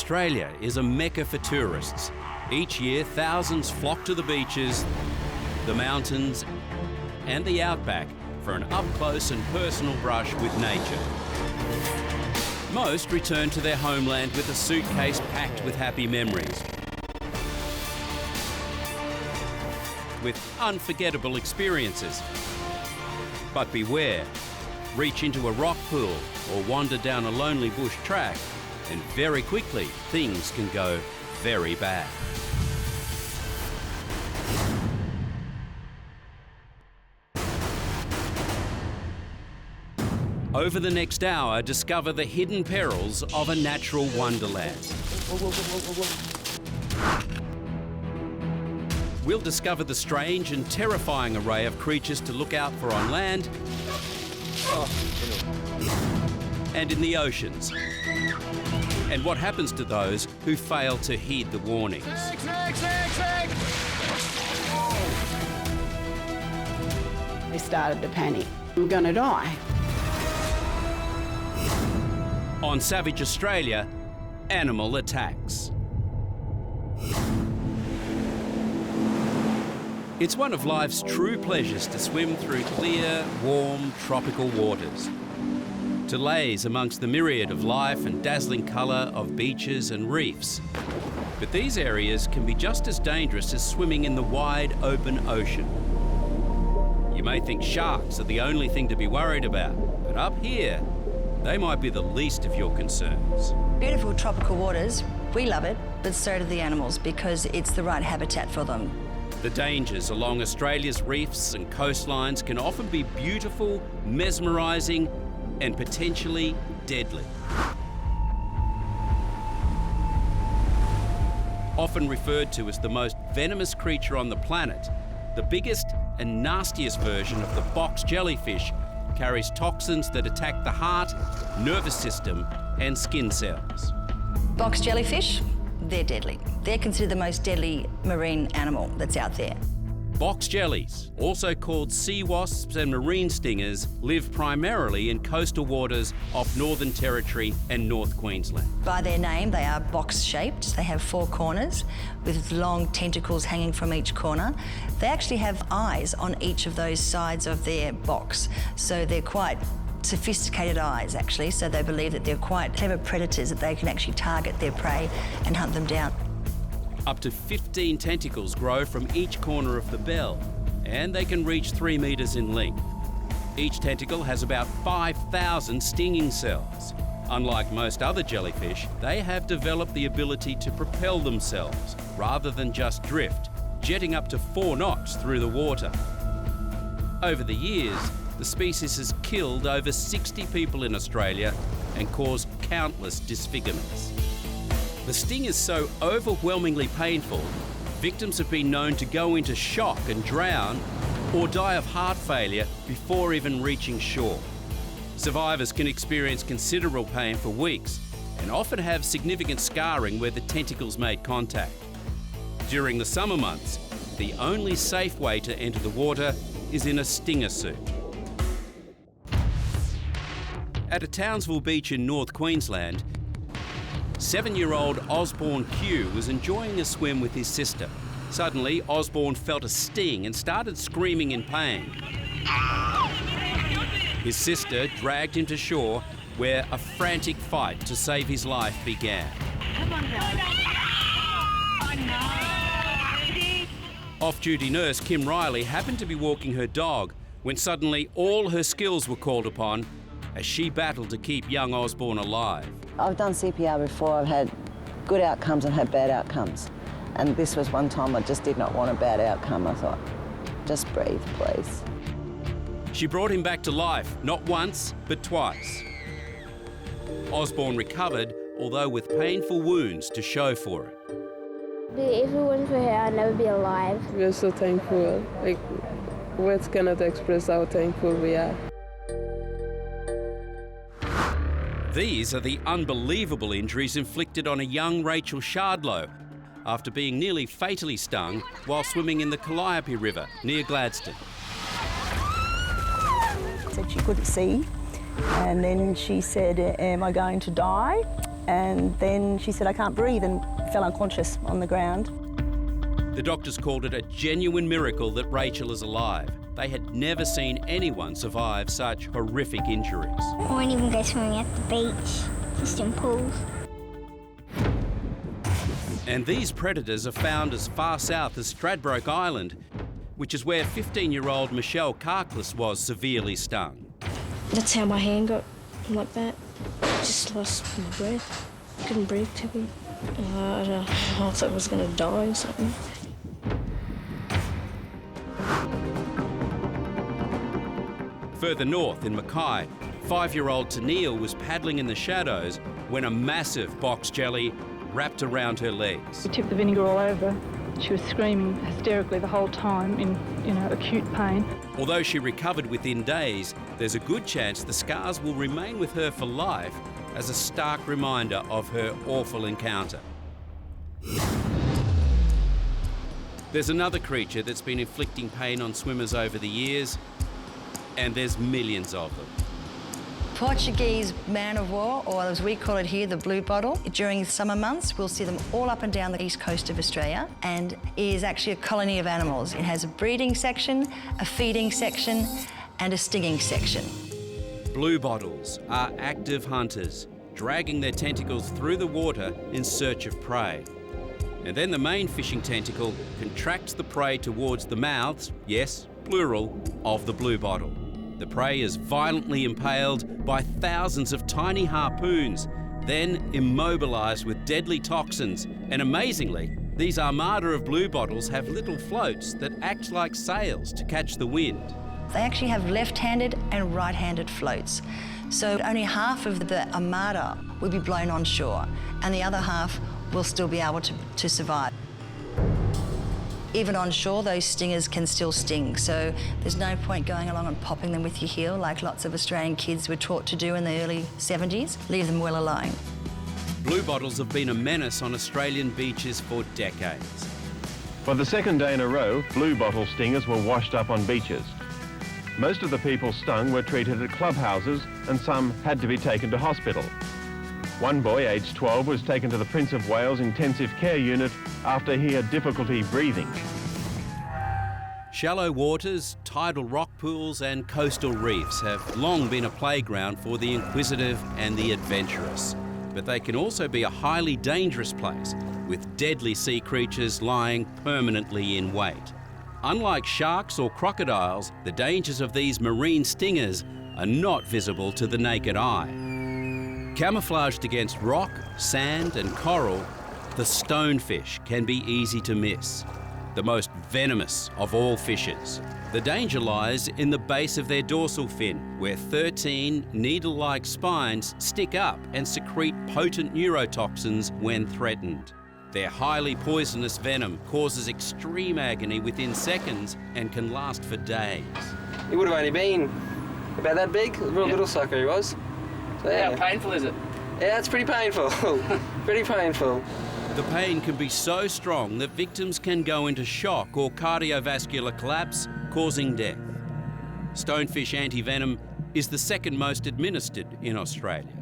Australia is a mecca for tourists. Each year, thousands flock to the beaches, the mountains and the outback for an up-close and personal brush with nature. Most return to their homeland with a suitcase packed with happy memories, with unforgettable experiences. But beware, reach into a rock pool or wander down a lonely bush track and very quickly things can go very bad. Over the next hour, discover the hidden perils of a natural wonderland. We'll discover the strange and terrifying array of creatures to look out for on land and in the oceans, and what happens to those who fail to heed the warnings. They started to panic. We're going to die. On Savage Australia, animal attacks. It's one of life's true pleasures to swim through clear, warm, tropical waters, to laze amongst the myriad of life and dazzling colour of beaches and reefs. But these areas can be just as dangerous as swimming in the wide open ocean. You may think sharks are the only thing to be worried about, but up here, they might be the least of your concerns. Beautiful tropical waters, we love it, but so do the animals because it's the right habitat for them. The dangers along Australia's reefs and coastlines can often be beautiful, mesmerising, and potentially deadly. Often referred to as the most venomous creature on the planet, the biggest and nastiest version of the box jellyfish carries toxins that attack the heart, nervous system and skin cells. Box jellyfish, they're deadly. They're considered the most deadly marine animal that's out there. Box jellies, also called sea wasps and marine stingers, live primarily in coastal waters off Northern Territory and North Queensland. By their name, they are box-shaped. They have 4 corners with long tentacles hanging from each corner. They actually have eyes on each of those sides of their box, so they're quite sophisticated eyes, actually, so they believe that they're quite clever predators, that they can actually target their prey and hunt them down. Up to 15 tentacles grow from each corner of the bell, and they can reach 3 metres in length. Each tentacle has about 5,000 stinging cells. Unlike most other jellyfish, they have developed the ability to propel themselves rather than just drift, jetting up to 4 knots through the water. Over the years, the species has killed over 60 people in Australia and caused countless disfigurements. The sting is so overwhelmingly painful, victims have been known to go into shock and drown or die of heart failure before even reaching shore. Survivors can experience considerable pain for weeks and often have significant scarring where the tentacles made contact. During the summer months, the only safe way to enter the water is in a stinger suit. At a Townsville beach in North Queensland, 7-year-old Osborne Q was enjoying a swim with his sister. Suddenly, Osborne felt a sting and started screaming in pain. His sister dragged him to shore, where a frantic fight to save his life began. Off-duty nurse Kim Riley happened to be walking her dog when suddenly all her skills were called upon as she battled to keep young Osborne alive. I've done CPR before. I've had good outcomes and had bad outcomes. And this was one time I just did not want a bad outcome. I thought, just breathe, please. She brought him back to life, not once, but twice. Osborne recovered, although with painful wounds to show for it. If it wasn't for her, I'd never be alive. We're so thankful. Like, words cannot express how thankful we are. These are the unbelievable injuries inflicted on a young Rachel Shardlow after being nearly fatally stung while swimming in the Calliope River near Gladstone. Said she couldn't see, and then she said, "Am I going to die?" and then she said, I can't breathe, and fell unconscious on the ground. The doctors called it a genuine miracle that Rachel is alive. They had never seen anyone survive such horrific injuries. I won't even go swimming at the beach, just in pools. And these predators are found as far south as Stradbroke Island, which is where 15-year-old Michelle Carcless was severely stung. That's how my hand got like that. Just lost my breath. Couldn't breathe to me. I thought I was going to die or something. Further north in Magpie, 5-year-old Tennille was paddling in the shadows when a massive box jelly wrapped around her legs. We tipped the vinegar all over. She was screaming hysterically the whole time in acute pain. Although she recovered within days, there's a good chance the scars will remain with her for life as a stark reminder of her awful encounter. There's another creature that's been inflicting pain on swimmers over the years, and there's millions of them. Portuguese man-of-war, or as we call it here, the blue bottle. During summer months, we'll see them all up and down the east coast of Australia, and is actually a colony of animals. It has a breeding section, a feeding section, and a stinging section. Blue bottles are active hunters, dragging their tentacles through the water in search of prey. And then the main fishing tentacle contracts the prey towards the mouths, yes, plural, of the blue bottle. The prey is violently impaled by thousands of tiny harpoons, then immobilised with deadly toxins. And amazingly, these armada of blue bottles have little floats that act like sails to catch the wind. They actually have left-handed and right-handed floats. So only half of the armada will be blown on shore, and the other half will still be able to survive. Even on shore, those stingers can still sting, so there's no point going along and popping them with your heel like lots of Australian kids were taught to do in the early 70s. Leave them well alone. Blue bottles have been a menace on Australian beaches for decades. For the second day in a row, blue bottle stingers were washed up on beaches. Most of the people stung were treated at clubhouses, and some had to be taken to hospital. One boy, aged 12, was taken to the Prince of Wales Intensive Care Unit after he had difficulty breathing. Shallow waters, tidal rock pools and coastal reefs have long been a playground for the inquisitive and the adventurous. But they can also be a highly dangerous place, with deadly sea creatures lying permanently in wait. Unlike sharks or crocodiles, the dangers of these marine stingers are not visible to the naked eye. Camouflaged against rock, sand and coral, the stonefish can be easy to miss, the most venomous of all fishes. The danger lies in the base of their dorsal fin, where 13 needle-like spines stick up and secrete potent neurotoxins when threatened. Their highly poisonous venom causes extreme agony within seconds and can last for days. He would have only been about that big, a real little sucker he was. So, yeah. How painful is it? Yeah, it's pretty painful. Pretty painful. The pain can be so strong that victims can go into shock or cardiovascular collapse, causing death. Stonefish antivenom is the second most administered in Australia.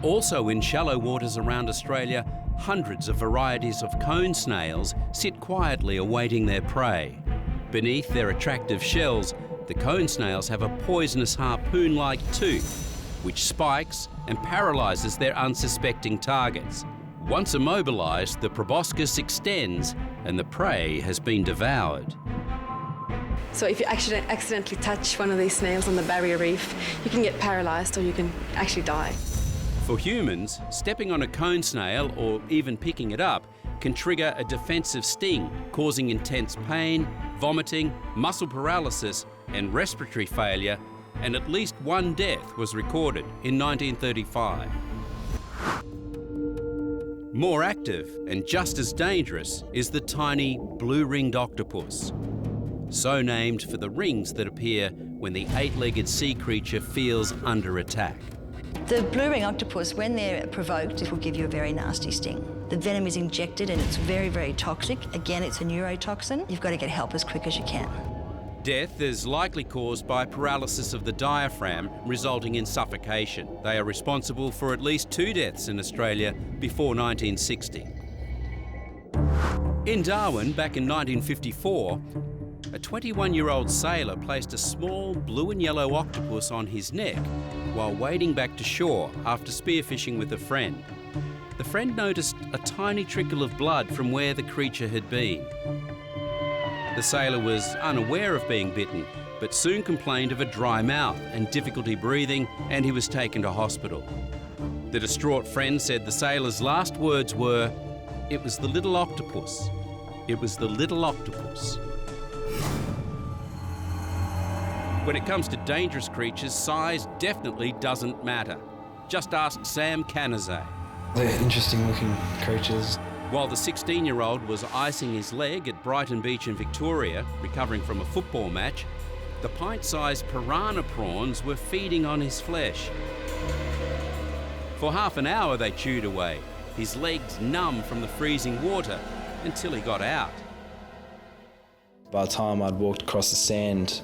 Also in shallow waters around Australia, hundreds of varieties of cone snails sit quietly awaiting their prey. Beneath their attractive shells, the cone snails have a poisonous harpoon-like tooth, which spikes and paralyses their unsuspecting targets. Once immobilised, the proboscis extends and the prey has been devoured. So if you actually accidentally touch one of these snails on the barrier reef, you can get paralysed or you can actually die. For humans, stepping on a cone snail or even picking it up can trigger a defensive sting, causing intense pain, vomiting, muscle paralysis and respiratory failure, and at least one death was recorded in 1935. More active and just as dangerous is the tiny blue-ringed octopus, so named for the rings that appear when the eight-legged sea creature feels under attack. The blue-ring octopus, when they're provoked, it will give you a very nasty sting. The venom is injected and it's very, very toxic. Again, it's a neurotoxin. You've got to get help as quick as you can. Death is likely caused by paralysis of the diaphragm, resulting in suffocation. They are responsible for at least 2 deaths in Australia before 1960. In Darwin, back in 1954, a 21-year-old sailor placed a small blue and yellow octopus on his neck while wading back to shore after spearfishing with a friend. The friend noticed a tiny trickle of blood from where the creature had been. The sailor was unaware of being bitten, but soon complained of a dry mouth and difficulty breathing, and he was taken to hospital. The distraught friend said the sailor's last words were, "It was the little octopus. It was the little octopus." When it comes to dangerous creatures, size definitely doesn't matter. Just ask Sam Canizay. They're interesting looking creatures. While the 16-year-old was icing his leg at Brighton Beach in Victoria, recovering from a football match, the pint-sized piranha prawns were feeding on his flesh. For half an hour they chewed away, his legs numb from the freezing water, until he got out. By the time I'd walked across the sand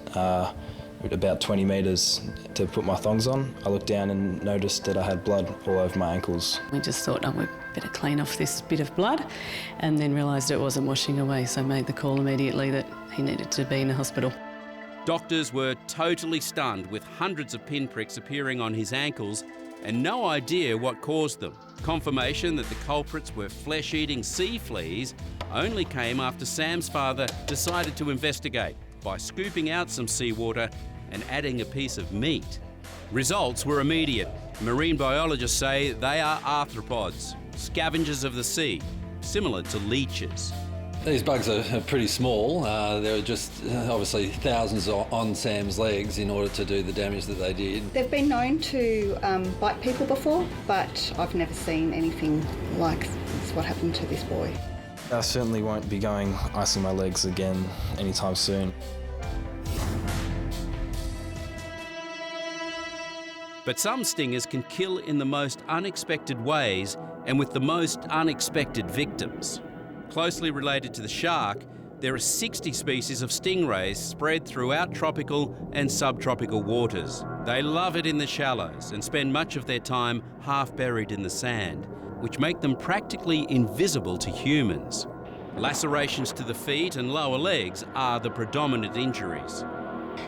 about 20 metres to put my thongs on, I looked down and noticed that I had blood all over my ankles. We just thought, we better clean off this bit of blood, and then realised it wasn't washing away, so made the call immediately that he needed to be in a hospital. Doctors were totally stunned with hundreds of pinpricks appearing on his ankles and no idea what caused them. Confirmation that the culprits were flesh-eating sea fleas only came after Sam's father decided to investigate by scooping out some seawater and adding a piece of meat. Results were immediate. Marine biologists say they are arthropods, scavengers of the sea, similar to leeches. These bugs are pretty small. There were just obviously thousands on Sam's legs in order to do the damage that they did. They've been known to bite people before, but I've never seen anything like what happened to this boy. I certainly won't be going icing my legs again anytime soon. But some stingers can kill in the most unexpected ways and with the most unexpected victims. Closely related to the shark, there are 60 species of stingrays spread throughout tropical and subtropical waters. They love it in the shallows and spend much of their time half buried in the sand, which make them practically invisible to humans. Lacerations to the feet and lower legs are the predominant injuries.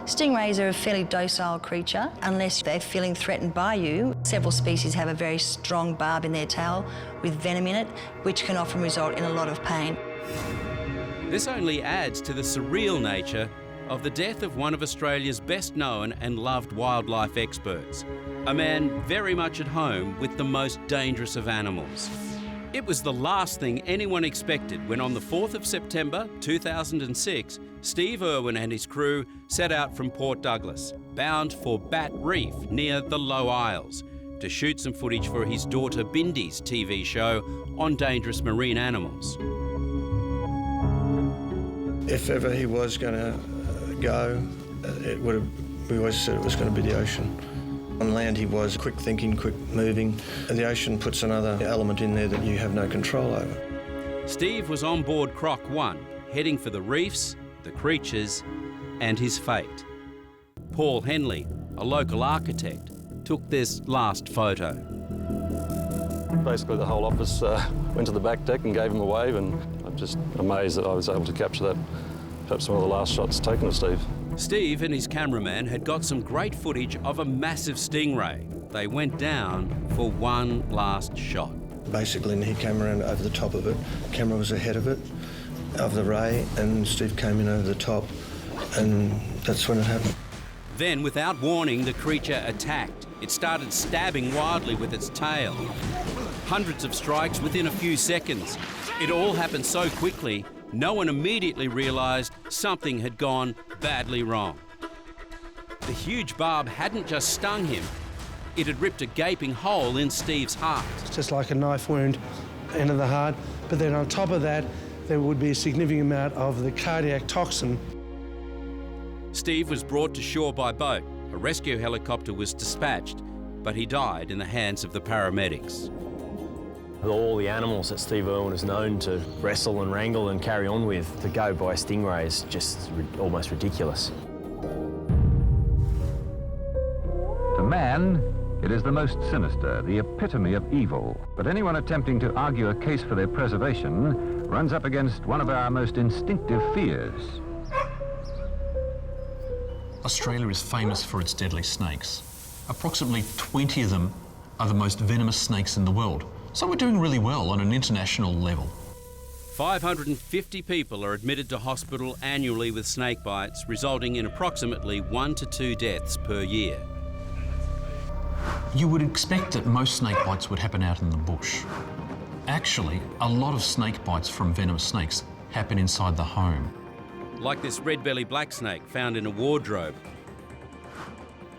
Stingrays are a fairly docile creature unless they're feeling threatened by you. Several species have a very strong barb in their tail with venom in it, which can often result in a lot of pain. This only adds to the surreal nature of the death of one of Australia's best known and loved wildlife experts, a man very much at home with the most dangerous of animals. It was the last thing anyone expected when on the 4th of September 2006, Steve Irwin and his crew set out from Port Douglas, bound for Bat Reef near the Low Isles, to shoot some footage for his daughter Bindi's TV show on dangerous marine animals. If ever he was going to go, we always said it was going to be the ocean. On land he was quick thinking, quick moving, and the ocean puts another element in there that you have no control over. Steve was on board Croc 1, heading for the reefs, the creatures, and his fate. Paul Henley, a local architect, took this last photo. Basically the whole office went to the back deck and gave him a wave, and I'm just amazed that I was able to capture that. Perhaps one of the last shots taken of Steve. Steve and his cameraman had got some great footage of a massive stingray. They went down for one last shot. Basically, he came around over the top of it. The camera was ahead of it, of the ray, and Steve came in over the top, and that's when it happened. Then, without warning, the creature attacked. It started stabbing wildly with its tail. Hundreds of strikes within a few seconds. It all happened so quickly, no one immediately realised something had gone badly wrong. The huge barb hadn't just stung him, it had ripped a gaping hole in Steve's heart. It's just like a knife wound into the heart, but then on top of that, there would be a significant amount of the cardiac toxin. Steve was brought to shore by boat. A rescue helicopter was dispatched, but he died in the hands of the paramedics. All the animals that Steve Irwin is known to wrestle and wrangle and carry on with, to go by a stingray is just almost ridiculous. To man, it is the most sinister, the epitome of evil. But anyone attempting to argue a case for their preservation runs up against one of our most instinctive fears. Australia is famous for its deadly snakes. Approximately 20 of them are the most venomous snakes in the world. So we're doing really well on an international level. 550 people are admitted to hospital annually with snake bites, resulting in approximately 1 to 2 deaths per year. You would expect that most snake bites would happen out in the bush. Actually, a lot of snake bites from venomous snakes happen inside the home. Like this red-bellied black snake found in a wardrobe,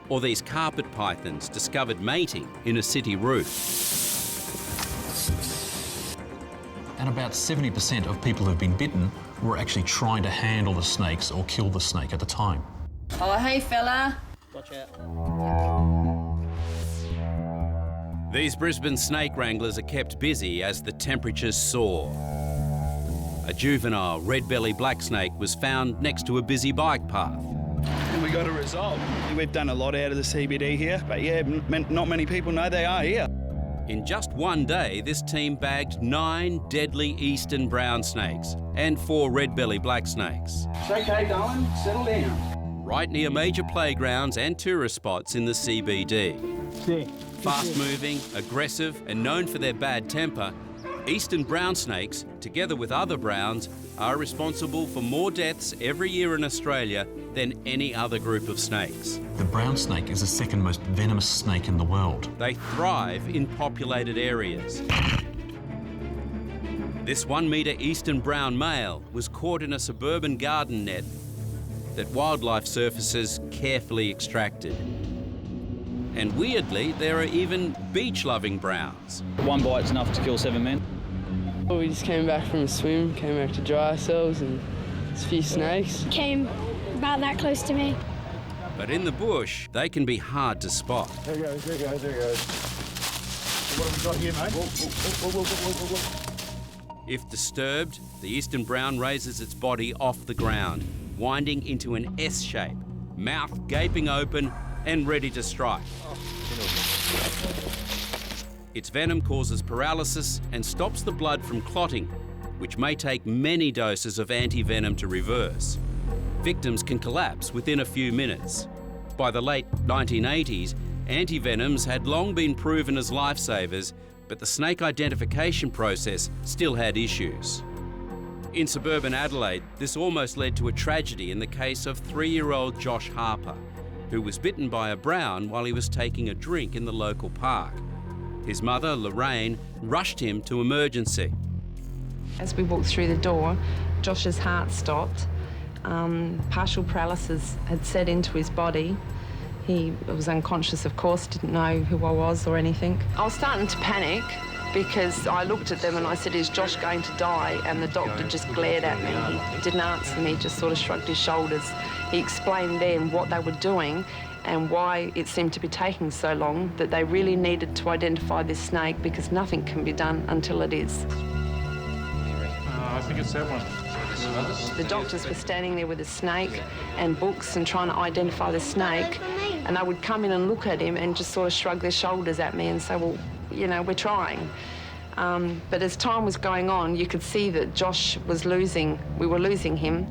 or these carpet pythons discovered mating in a city roof. And about 70% of people who've been bitten were actually trying to handle the snakes or kill the snake at the time. Oh, hey fella. Watch out. These Brisbane snake wranglers are kept busy as the temperatures soar. A juvenile red-bellied black snake was found next to a busy bike path. And we got a result. We've done a lot out of the CBD here, but yeah, not many people know they are here. In just one day, this team bagged 9 deadly eastern brown snakes and 4 red-bellied black snakes. It's okay, darling. Settle down. Right near major playgrounds and tourist spots in the CBD. Fast-moving, aggressive and known for their bad temper, eastern brown snakes, together with other browns, are responsible for more deaths every year in Australia than any other group of snakes. The brown snake is the second most venomous snake in the world. They thrive in populated areas. This 1-metre eastern brown male was caught in a suburban garden net that wildlife surfacers carefully extracted. And weirdly, there are even beach-loving browns. One bite's enough to kill 7 men. Well, we just came back from a swim, came back to dry ourselves, and there's a few snakes. Came about that close to me. But in the bush, they can be hard to spot. There goes. What have we got here, mate? If disturbed, the eastern brown raises its body off the ground, winding into an S shape, mouth gaping open and ready to strike. Its venom causes paralysis and stops the blood from clotting, which may take many doses of antivenom to reverse. Victims can collapse within a few minutes. By the late 1980s, antivenoms had long been proven as lifesavers, but the snake identification process still had issues. In suburban Adelaide, this almost led to a tragedy in the case of 3-year-old Josh Harper, who was bitten by a brown while he was taking a drink in the local park. His mother, Lorraine, rushed him to emergency. As we walked through the door, Josh's heart stopped. Partial paralysis had set into his body. He was unconscious, of course, didn't know who I was or anything. I was starting to panic because I looked at them and I said, is Josh going to die? And the doctor just glared at me. He didn't answer me, just sort of shrugged his shoulders. He explained then what they were doing and why it seemed to be taking so long, that they really needed to identify this snake because nothing can be done until it is. I think it's that one. The doctors were standing there with a snake and books and trying to identify the snake, and they would come in and look at him and just sort of shrug their shoulders at me and say, well, you know, we're trying. But as time was going on, you could see that Josh was losing, we were losing him.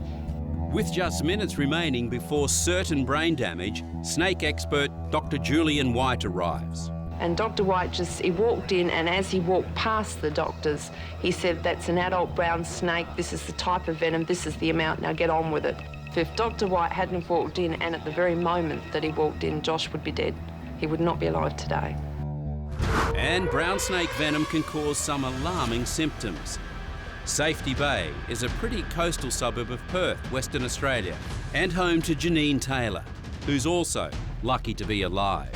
With just minutes remaining before certain brain damage, snake expert Dr. Julian White arrives. And Dr. White he walked in, and as he walked past the doctors, he said, that's an adult brown snake, this is the type of venom, this is the amount, now get on with it. If Dr. White hadn't walked in, and at the very moment that he walked in, Josh would be dead. He would not be alive today. And brown snake venom can cause some alarming symptoms. Safety Bay is a pretty coastal suburb of Perth, Western Australia, and home to Janine Taylor, who's also lucky to be alive.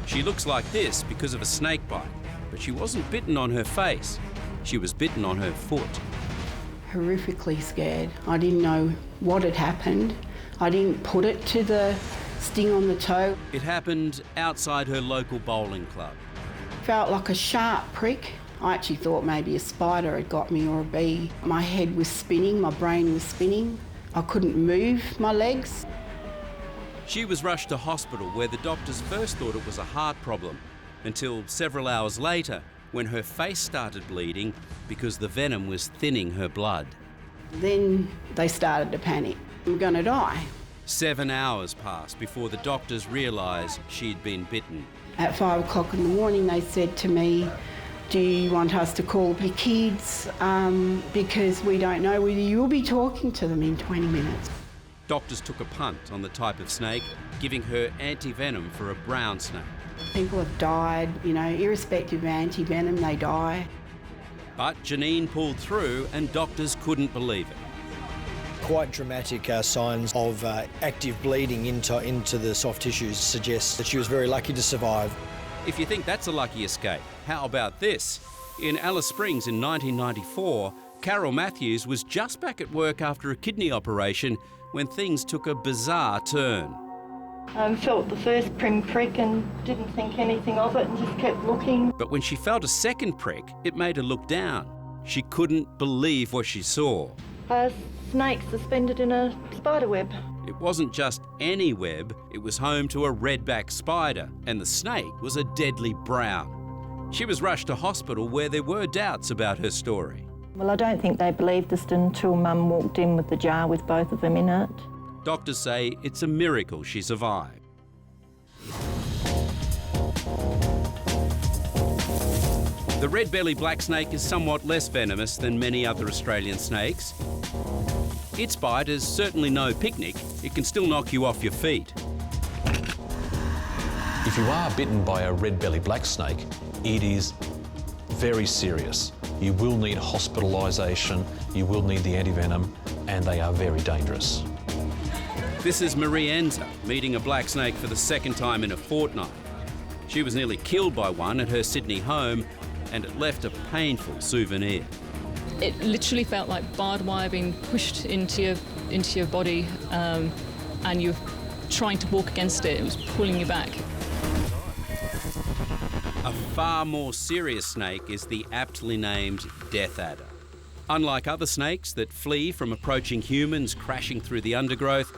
She looks like this because of a snake bite, but she wasn't bitten on her face. She was bitten on her foot. Horrifically scared. I didn't know what had happened. I didn't put it to the sting on the toe. It happened outside her local bowling club. Felt like a sharp prick. I actually thought maybe a spider had got me or a bee. My head was spinning, my brain was spinning. I couldn't move my legs. She was rushed to hospital where the doctors first thought it was a heart problem, until several hours later when her face started bleeding because the venom was thinning her blood. Then they started to panic. I'm going to die. 7 hours passed before the doctors realised she'd been bitten. At 5 o'clock in the morning they said to me, do you want us to call your kids because we don't know whether you'll be talking to them in 20 minutes. Doctors took a punt on the type of snake, giving her antivenom for a brown snake. People have died, you know, irrespective of antivenom, they die. But Janine pulled through and doctors couldn't believe it. Quite dramatic signs of active bleeding into the soft tissues suggests that she was very lucky to survive. If you think that's a lucky escape, how about this? In Alice Springs in 1994, Carol Matthews was just back at work after a kidney operation when things took a bizarre turn. Felt the first prick and didn't think anything of it and just kept looking. But when she felt a second prick, it made her look down. She couldn't believe what she saw. A snake suspended in a spider web. It wasn't just any web, it was home to a redback spider, and the snake was a deadly brown. She was rushed to hospital where there were doubts about her story. Well, I don't think they believed us until Mum walked in with the jar with both of them in it. Doctors say it's a miracle she survived. The red-bellied black snake is somewhat less venomous than many other Australian snakes. Its bite is certainly no picnic. It can still knock you off your feet. If you are bitten by a red-bellied black snake, it is very serious. You will need hospitalisation, you will need the antivenom, and they are very dangerous. This is Marie Enza meeting a black snake for the second time in a fortnight. She was nearly killed by one at her Sydney home, and it left a painful souvenir. It literally felt like barbed wire being pushed into your body, and you're trying to walk against it. It was pulling you back. A far more serious snake is the aptly named death adder. Unlike other snakes that flee from approaching humans crashing through the undergrowth,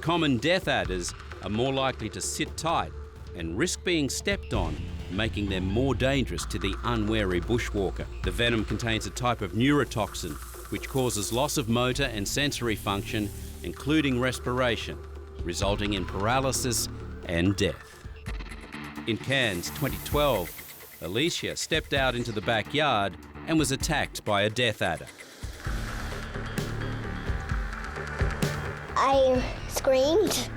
common death adders are more likely to sit tight and risk being stepped on, making them more dangerous to the unwary bushwalker. The venom contains a type of neurotoxin which causes loss of motor and sensory function, including respiration, resulting in paralysis and death. In Cairns 2012, Alicia stepped out into the backyard and was attacked by a death adder. I screamed.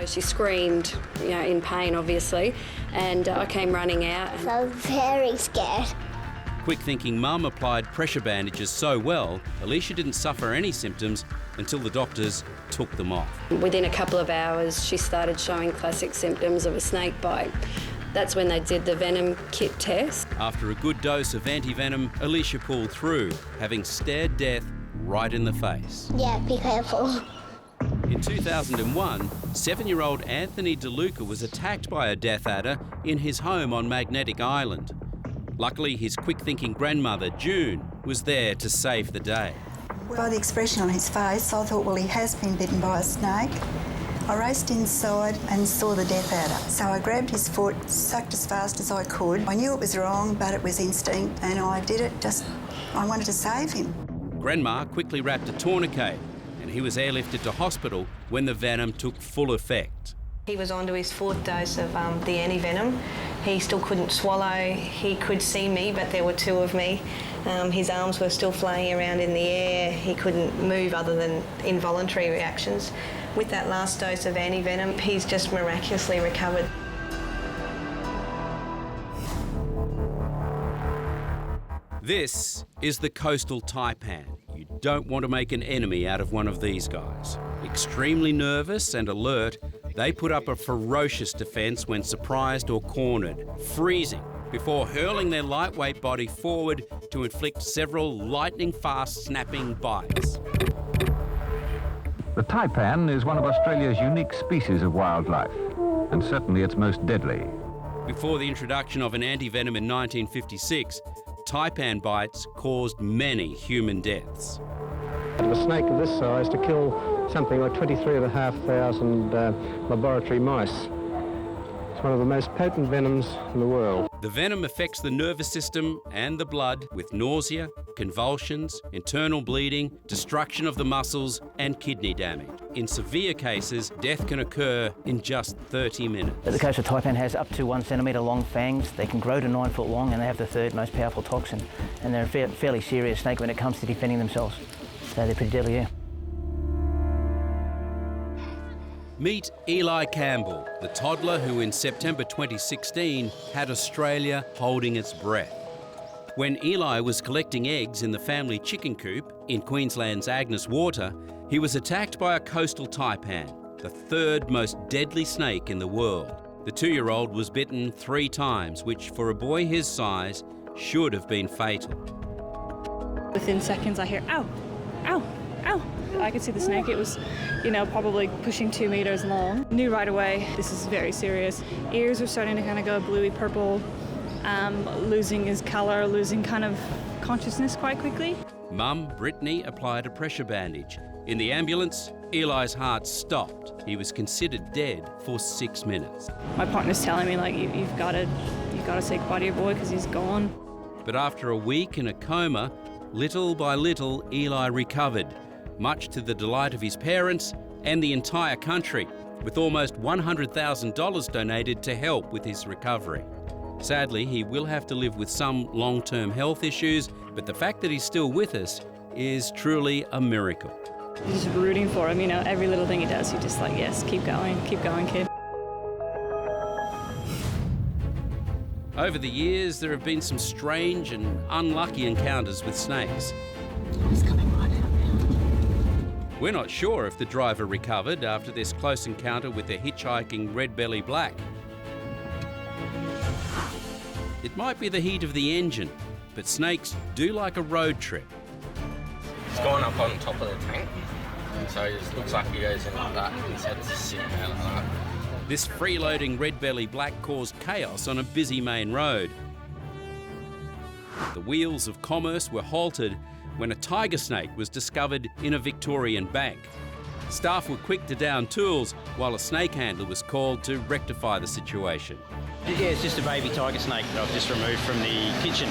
She screamed, you know, in pain, obviously, and I came running out. So I was very scared. Quick-thinking mum applied pressure bandages so well, Alicia didn't suffer any symptoms until the doctors took them off. Within a couple of hours, she started showing classic symptoms of a snake bite. That's when they did the venom kit test. After a good dose of antivenom, Alicia pulled through, having stared death right in the face. Yeah, be careful. In 2001, 7-year-old Anthony DeLuca was attacked by a death adder in his home on Magnetic Island. Luckily, his quick-thinking grandmother, June, was there to save the day. By the expression on his face, I thought, well, he has been bitten by a snake. I raced inside and saw the death adder. So I grabbed his foot, sucked as fast as I could. I knew it was wrong, but it was instinct, and I did it I wanted to save him. Grandma quickly wrapped a tourniquet, and he was airlifted to hospital when the venom took full effect. He was on to his 4th dose of the antivenom. He still couldn't swallow. He could see me, but there were 2 of me. His arms were still flying around in the air. He couldn't move other than involuntary reactions. With that last dose of antivenom, he's just miraculously recovered. This is the coastal taipan. You don't want to make an enemy out of one of these guys. Extremely nervous and alert, they put up a ferocious defence when surprised or cornered, freezing before hurling their lightweight body forward to inflict several lightning-fast snapping bites. The taipan is one of Australia's unique species of wildlife, and certainly its most deadly. Before the introduction of an antivenom in 1956, taipan bites caused many human deaths. A snake of this size to kill something like 23,500 laboratory mice. It's one of the most potent venoms in the world. The venom affects the nervous system and the blood with nausea, convulsions, internal bleeding, destruction of the muscles and kidney damage. In severe cases, death can occur in just 30 minutes. The coastal taipan has up to 1 centimetre long fangs. They can grow to 9 foot long and they have the third most powerful toxin. And they're a fairly serious snake when it comes to defending themselves. So they're pretty deadly, yeah. Meet Eli Campbell, the toddler who in September 2016 had Australia holding its breath. When Eli was collecting eggs in the family chicken coop in Queensland's Agnes Water, he was attacked by a coastal taipan, the third most deadly snake in the world. The 2-year-old was bitten 3 times, which for a boy his size should have been fatal. Within seconds I hear, ow, ow, ow. I could see the snake. It was, probably pushing 2 meters long. Knew right away this is very serious. Ears were starting to kind of go bluey purple, losing his colour, losing kind of consciousness quite quickly. Mum, Brittany, applied a pressure bandage. In the ambulance, Eli's heart stopped. He was considered dead for 6 minutes. My partner's telling me, you've got to say goodbye to your boy because he's gone. But after a week in a coma, little by little, Eli recovered, much to the delight of his parents and the entire country, with almost $100,000 donated to help with his recovery. Sadly, he will have to live with some long-term health issues, but the fact that he's still with us is truly a miracle. You're just rooting for him, every little thing he does, you're just like, yes, keep going, kid. Over the years, there have been some strange and unlucky encounters with snakes. We're not sure if the driver recovered after this close encounter with the hitchhiking red-bellied black. It might be the heat of the engine, but snakes do like a road trip. He's gone up on top of the tank, and so it just looks like he goes in like that, and his head's just sitting there like that. This freeloading red-bellied black caused chaos on a busy main road. The wheels of commerce were halted when a tiger snake was discovered in a Victorian bank. Staff were quick to down tools while a snake handler was called to rectify the situation. Yeah, it's just a baby tiger snake that I've just removed from the kitchen.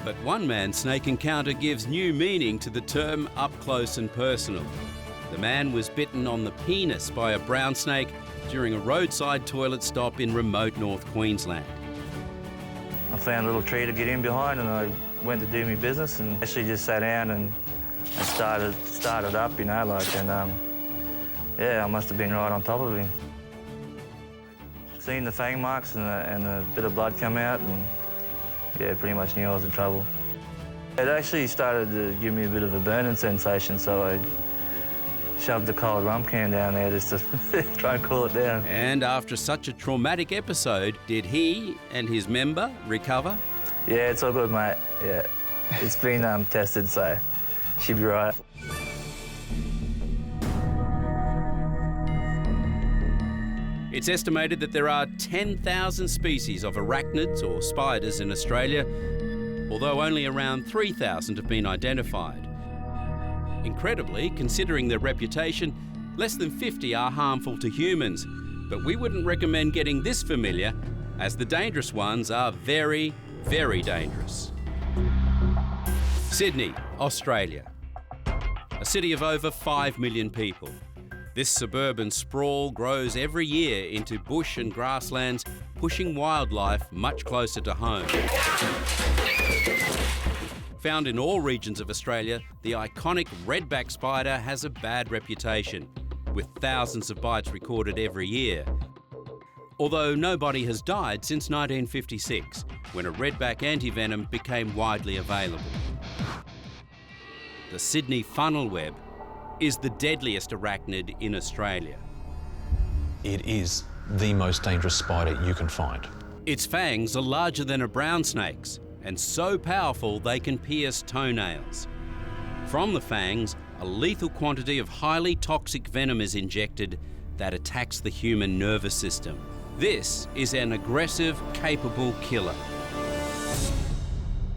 But one man's snake encounter gives new meaning to the term up close and personal. The man was bitten on the penis by a brown snake during a roadside toilet stop in remote North Queensland. I found a little tree to get in behind and I went to do my business and actually just sat down and started up, I must have been right on top of him. Seen the fang marks and a bit of blood come out and pretty much knew I was in trouble. It actually started to give me a bit of a burning sensation, so I shoved the cold rum can down there just to try and cool it down. And after such a traumatic episode, did he and his member recover? Yeah, it's all good, mate. Yeah, it's been tested, so she'll be right. It's estimated that there are 10,000 species of arachnids or spiders in Australia, although only around 3,000 have been identified. Incredibly, considering their reputation, less than 50 are harmful to humans, but we wouldn't recommend getting this familiar, as the dangerous ones are very, very dangerous. Sydney, Australia. A city of over 5 million people. This suburban sprawl grows every year into bush and grasslands, pushing wildlife much closer to home. Found in all regions of Australia, the iconic redback spider has a bad reputation, with thousands of bites recorded every year. Although nobody has died since 1956, when a redback antivenom became widely available. The Sydney funnel web is the deadliest arachnid in Australia. It is the most dangerous spider you can find. Its fangs are larger than a brown snake's and so powerful they can pierce toenails. From the fangs, a lethal quantity of highly toxic venom is injected that attacks the human nervous system. This is an aggressive, capable killer.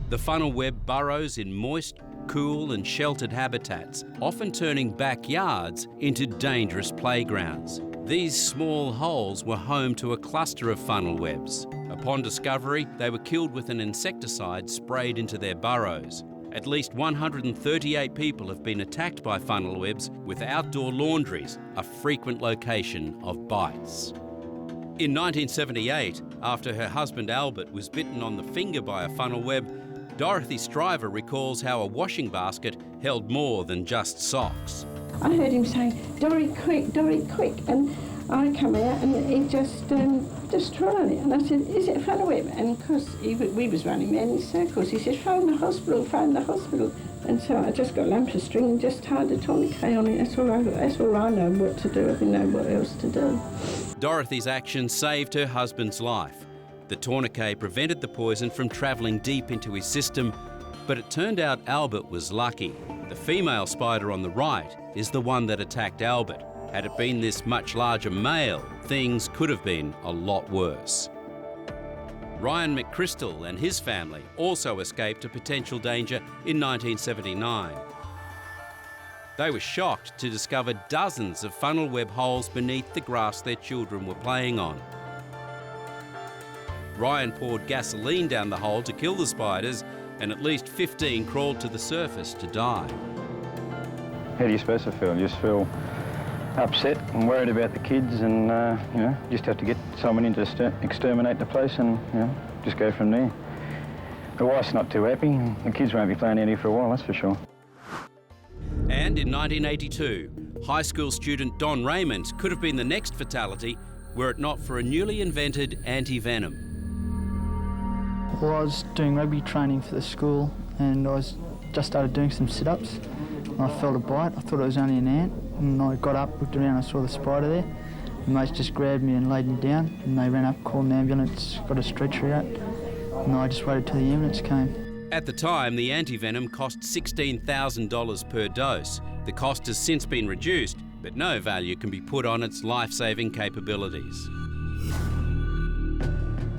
The funnel web burrows in moist, cool and sheltered habitats, often turning backyards into dangerous playgrounds. These small holes were home to a cluster of funnel webs. Upon discovery, they were killed with an insecticide sprayed into their burrows. At least 138 people have been attacked by funnel webs, with outdoor laundries a frequent location of bites. In 1978, after her husband Albert was bitten on the finger by a funnel web, Dorothy Stryver recalls how a washing basket held more than just socks. I heard him saying, "Dorry, quick, Dorry, quick," and I come out and he just trying it. And I said, "Is it a funnel web?" And because we was running around in circles, he said, "Phone the hospital, phone the hospital." And so I just got a lump of string and just tied a tourniquet on it. That's all I know what to do. I didn't know what else to do. Dorothy's action saved her husband's life. The tourniquet prevented the poison from travelling deep into his system, but it turned out Albert was lucky. The female spider on the right is the one that attacked Albert. Had it been this much larger male, things could have been a lot worse. Ryan McChrystal and his family also escaped a potential danger in 1979. They were shocked to discover dozens of funnel web holes beneath the grass their children were playing on. Ryan poured gasoline down the hole to kill the spiders, and at least 15 crawled to the surface to die. How do you supposed to feel? You just feel upset and worried about the kids, and just have to get someone in to exterminate the place, and just go from there. The wife's not too happy. The kids won't be playing out here for a while, that's for sure. And in 1982, high school student Don Raymond could have been the next fatality were it not for a newly invented anti-venom. Well, I was doing rugby training for the school, and I just started doing some sit-ups. I felt a bite. I thought it was only an ant, and I got up, looked around, I saw the spider there. The mates just grabbed me and laid me down, and they ran up, called an ambulance, got a stretcher out, and I just waited till the ambulance came. At the time, the antivenom cost $16,000 per dose. The cost has since been reduced, but no value can be put on its life-saving capabilities.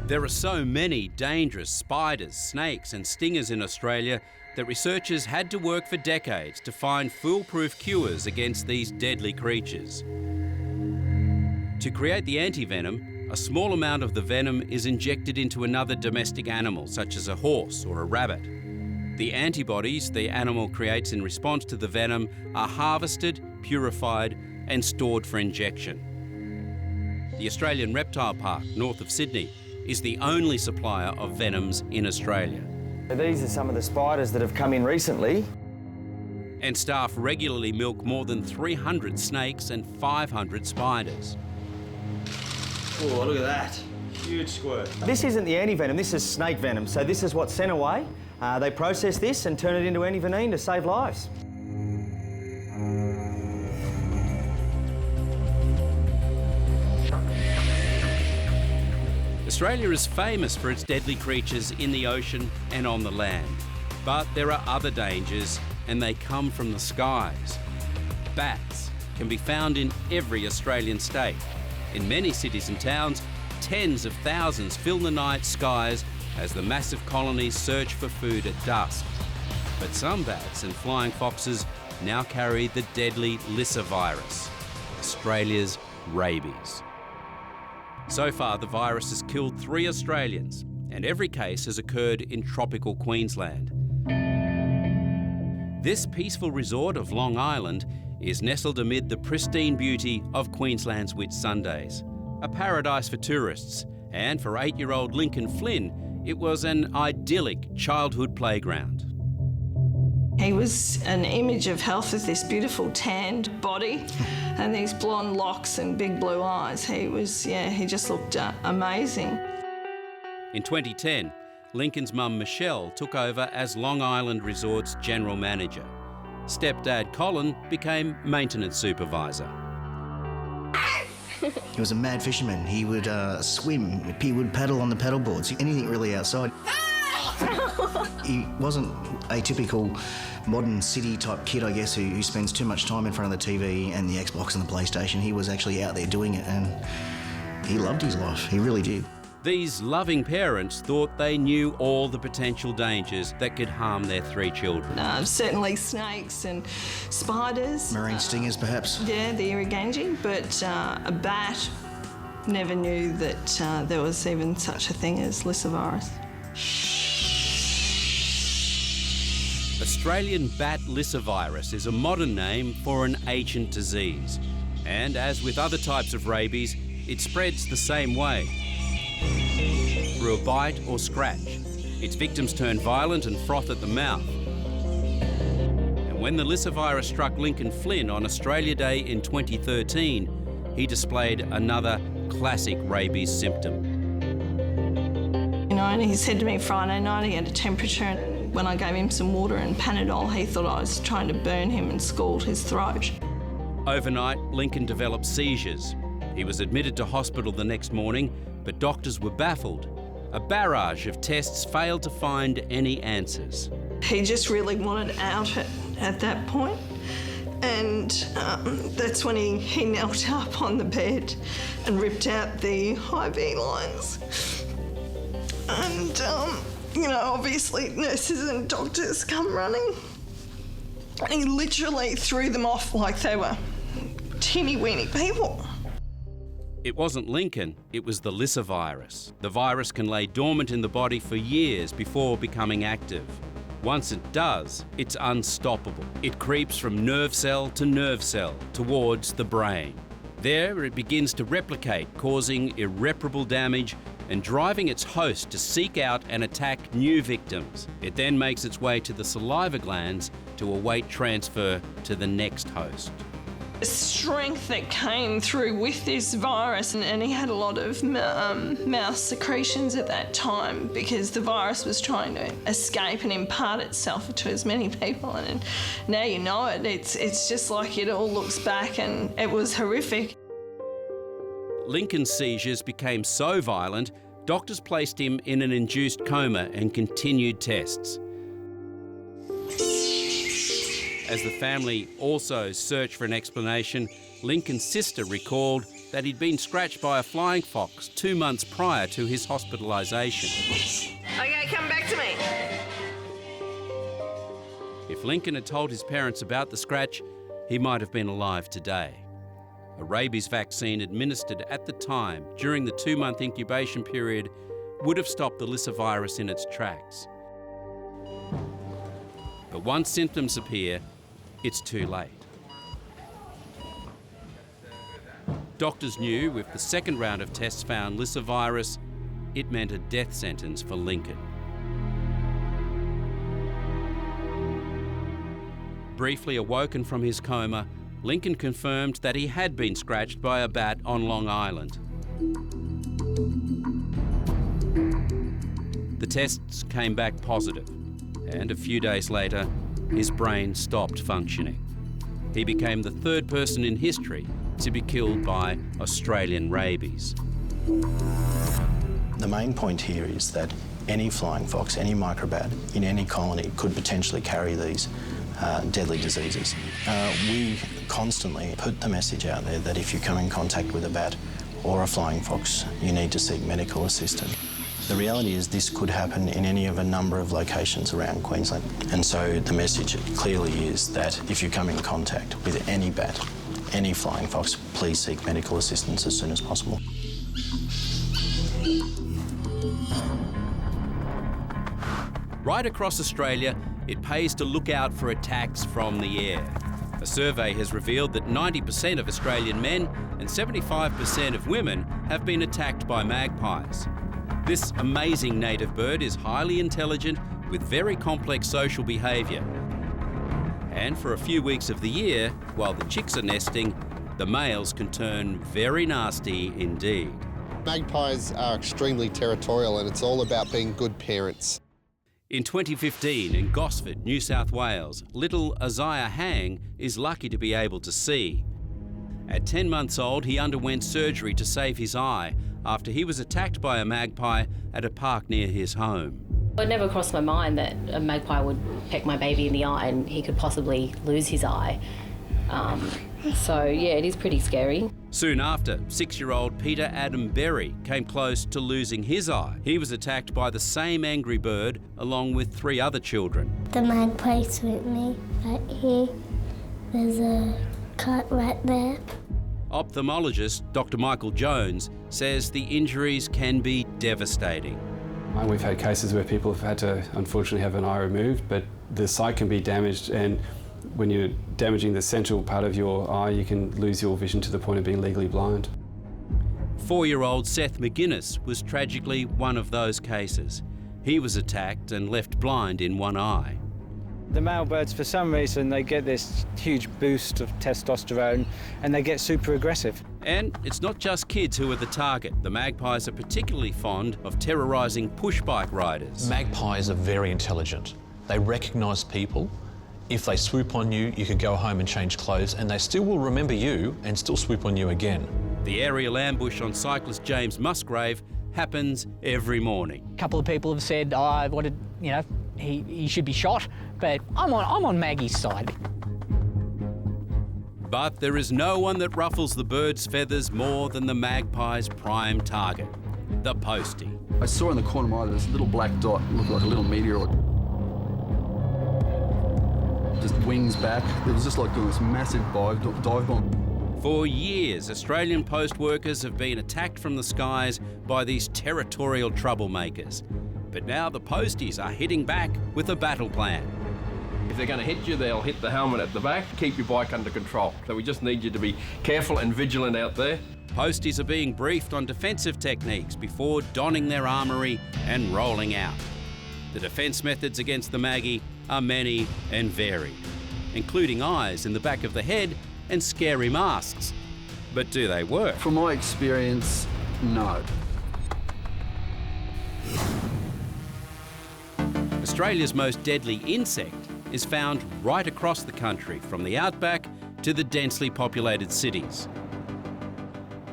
There are so many dangerous spiders, snakes and stingers in Australia that researchers had to work for decades to find foolproof cures against these deadly creatures. To create the antivenom, a small amount of the venom is injected into another domestic animal, such as a horse or a rabbit. The antibodies the animal creates in response to the venom are harvested, purified and stored for injection. The Australian Reptile Park, north of Sydney, is the only supplier of venoms in Australia. These are some of the spiders that have come in recently. And staff regularly milk more than 300 snakes and 500 spiders. Oh, look at that. Huge squirt. This isn't the antivenom, this is snake venom. So this is what's sent away. They process this and turn it into antivenin to save lives. Australia is famous for its deadly creatures in the ocean and on the land. But there are other dangers, and they come from the skies. Bats can be found in every Australian state. In many cities and towns, tens of thousands fill the night skies as the massive colonies search for food at dusk. But some bats and flying foxes now carry the deadly Lyssavirus, Australia's rabies. So far, the virus has killed 3 Australians, and every case has occurred in tropical Queensland. This peaceful resort of Long Island is nestled amid the pristine beauty of Queensland's Whitsundays, a paradise for tourists, and for 8-year-old Lincoln Flynn, it was an idyllic childhood playground. He was an image of health with this beautiful tanned body and these blonde locks and big blue eyes. He just looked amazing. In 2010, Lincoln's mum Michelle took over as Long Island Resort's general manager. Stepdad Colin became maintenance supervisor. He was a mad fisherman. He would swim, he would paddle on the paddle boards, anything really outside. He wasn't a typical modern city type kid, I guess, who spends too much time in front of the TV and the Xbox and the PlayStation. He was actually out there doing it, and he loved his life. He really did. These loving parents thought they knew all the potential dangers that could harm their 3 children. Certainly snakes and spiders. Marine stingers, perhaps? Yeah, the irriganging, but a bat, never knew that there was even such a thing as Lyssavirus. Australian bat Lyssavirus is a modern name for an ancient disease. And as with other types of rabies, it spreads the same way. Through a bite or scratch. Its victims turn violent and froth at the mouth. And when the Lyssavirus struck Lincoln Flynn on Australia Day in 2013, he displayed another classic rabies symptom. You know, and he said to me Friday night he had a temperature, and when I gave him some water and Panadol, he thought I was trying to burn him and scald his throat. Overnight, Lincoln developed seizures. He was admitted to hospital the next morning, but doctors were baffled. A barrage of tests failed to find any answers. He just really wanted out at that point. And that's when he knelt up on the bed and ripped out the IV lines. And, you know, obviously nurses and doctors come running. And he literally threw them off like they were teeny-weeny people. It wasn't Lincoln, it was the Lyssavirus. The virus can lay dormant in the body for years before becoming active. Once it does, it's unstoppable. It creeps from nerve cell to nerve cell towards the brain. There it begins to replicate, causing irreparable damage and driving its host to seek out and attack new victims. It then makes its way to the saliva glands to await transfer to the next host. The strength that came through with this virus, and he had a lot of mouth secretions at that time because the virus was trying to escape and impart itself to as many people, and now you know it. It's just like it all looks back, and it was horrific. Lincoln's seizures became so violent, doctors placed him in an induced coma and continued tests. As the family also searched for an explanation, Lincoln's sister recalled that he'd been scratched by a flying fox 2 months prior to his hospitalisation. Okay, come back to me. If Lincoln had told his parents about the scratch, he might have been alive today. A rabies vaccine administered at the time during the 2-month incubation period would have stopped the Lyssavirus in its tracks. But once symptoms appear, it's too late. Doctors knew if the second round of tests found Lyssavirus, it meant a death sentence for Lincoln. Briefly awoken from his coma, Lincoln confirmed that he had been scratched by a bat on Long Island. The tests came back positive, and a few days later, his brain stopped functioning. He became the 3rd person in history to be killed by Australian rabies. The main point here is that any flying fox, any microbat in any colony could potentially carry these deadly diseases. We constantly put the message out there that if you come in contact with a bat or a flying fox, you need to seek medical assistance. The reality is this could happen in any of a number of locations around Queensland. And so the message clearly is that if you come in contact with any bat, any flying fox, please seek medical assistance as soon as possible. Right across Australia, it pays to look out for attacks from the air. A survey has revealed that 90% of Australian men and 75% of women have been attacked by magpies. This amazing native bird is highly intelligent with very complex social behaviour. And for a few weeks of the year, while the chicks are nesting, the males can turn very nasty indeed. Magpies are extremely territorial, and it's all about being good parents. In 2015, in Gosford, New South Wales, little Isaiah Hang is lucky to be able to see. At 10 months old, he underwent surgery to save his eye after he was attacked by a magpie at a park near his home. It never crossed my mind that a magpie would peck my baby in the eye and he could possibly lose his eye. So yeah, it is pretty scary. Soon after, 6-year-old Peter Adam Berry came close to losing his eye. He was attacked by the same angry bird along with 3 other children. The magpie swooped me right here. There's a cut right there. Ophthalmologist Dr. Michael Jones says the injuries can be devastating. We've had cases where people have had to unfortunately have an eye removed, but the sight can be damaged, and when you're damaging the central part of your eye, you can lose your vision to the point of being legally blind. 4-year-old Seth McGuinness was tragically one of those cases. He was attacked and left blind in one eye. The male birds, for some reason, they get this huge boost of testosterone and they get super aggressive. And it's not just kids who are the target. The magpies are particularly fond of terrorising pushbike riders. Magpies are very intelligent. They recognise people. If they swoop on you, you could go home and change clothes and they still will remember you and still swoop on you again. The aerial ambush on cyclist James Musgrave happens every morning. A couple of people have said, he should be shot, but I'm on Maggie's side. But there is no one that ruffles the bird's feathers more than the magpie's prime target, the postie. I saw in the corner of my eye this little black dot, looked like a little meteor. Just wings back. It was just like doing this massive dive bomb. For years, Australian post workers have been attacked from the skies by these territorial troublemakers. But now the posties are hitting back with a battle plan. If they're going to hit you, they'll hit the helmet at the back, keep your bike under control. So we just need you to be careful and vigilant out there. Posties are being briefed on defensive techniques before donning their armoury and rolling out. The defence methods against the Maggie are many and varied, including eyes in the back of the head and scary masks. But do they work? From my experience, no. Australia's most deadly insect is found right across the country, from the outback to the densely populated cities.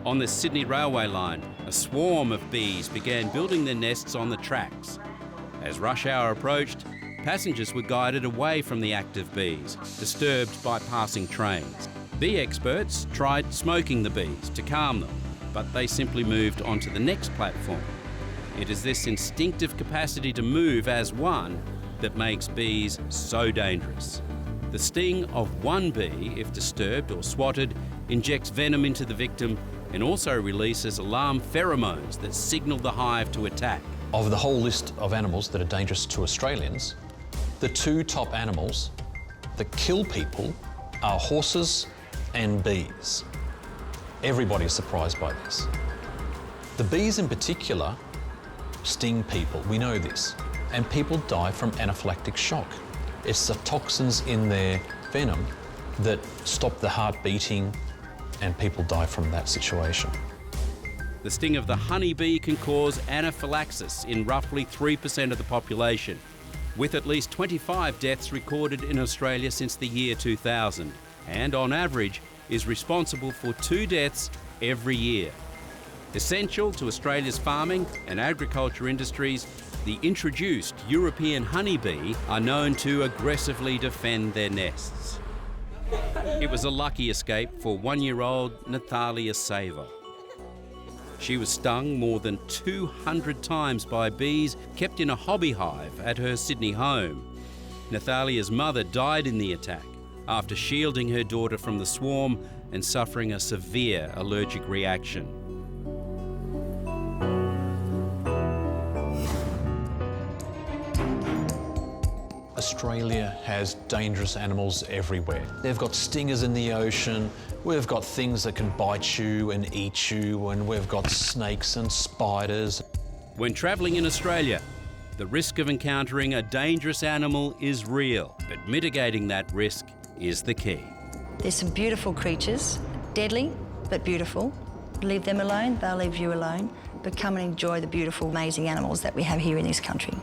On the Sydney railway line, a swarm of bees began building their nests on the tracks. As rush hour approached, passengers were guided away from the active bees, disturbed by passing trains. Bee experts tried smoking the bees to calm them, but they simply moved onto the next platform. It is this instinctive capacity to move as one that makes bees so dangerous. The sting of one bee, if disturbed or swatted, injects venom into the victim and also releases alarm pheromones that signal the hive to attack. Of the whole list of animals that are dangerous to Australians, the 2 top animals that kill people are horses and bees. Everybody is surprised by this. The bees in particular sting people, we know this, and people die from anaphylactic shock. It's the toxins in their venom that stop the heart beating and people die from that situation. The sting of the honeybee can cause anaphylaxis in roughly 3% of the population, with at least 25 deaths recorded in Australia since the year 2000, and on average is responsible for 2 deaths every year. Essential to Australia's farming and agriculture industries, the introduced European honeybee are known to aggressively defend their nests. It was a lucky escape for 1-year-old Natalia Saver. She was stung more than 200 times by bees kept in a hobby hive at her Sydney home. Nathalia's mother died in the attack after shielding her daughter from the swarm and suffering a severe allergic reaction. Australia has dangerous animals everywhere. They've got stingers in the ocean, we've got things that can bite you and eat you, and we've got snakes and spiders. When travelling in Australia, the risk of encountering a dangerous animal is real, but mitigating that risk is the key. There's some beautiful creatures, deadly but beautiful. Leave them alone, they'll leave you alone, but come and enjoy the beautiful, amazing animals that we have here in this country.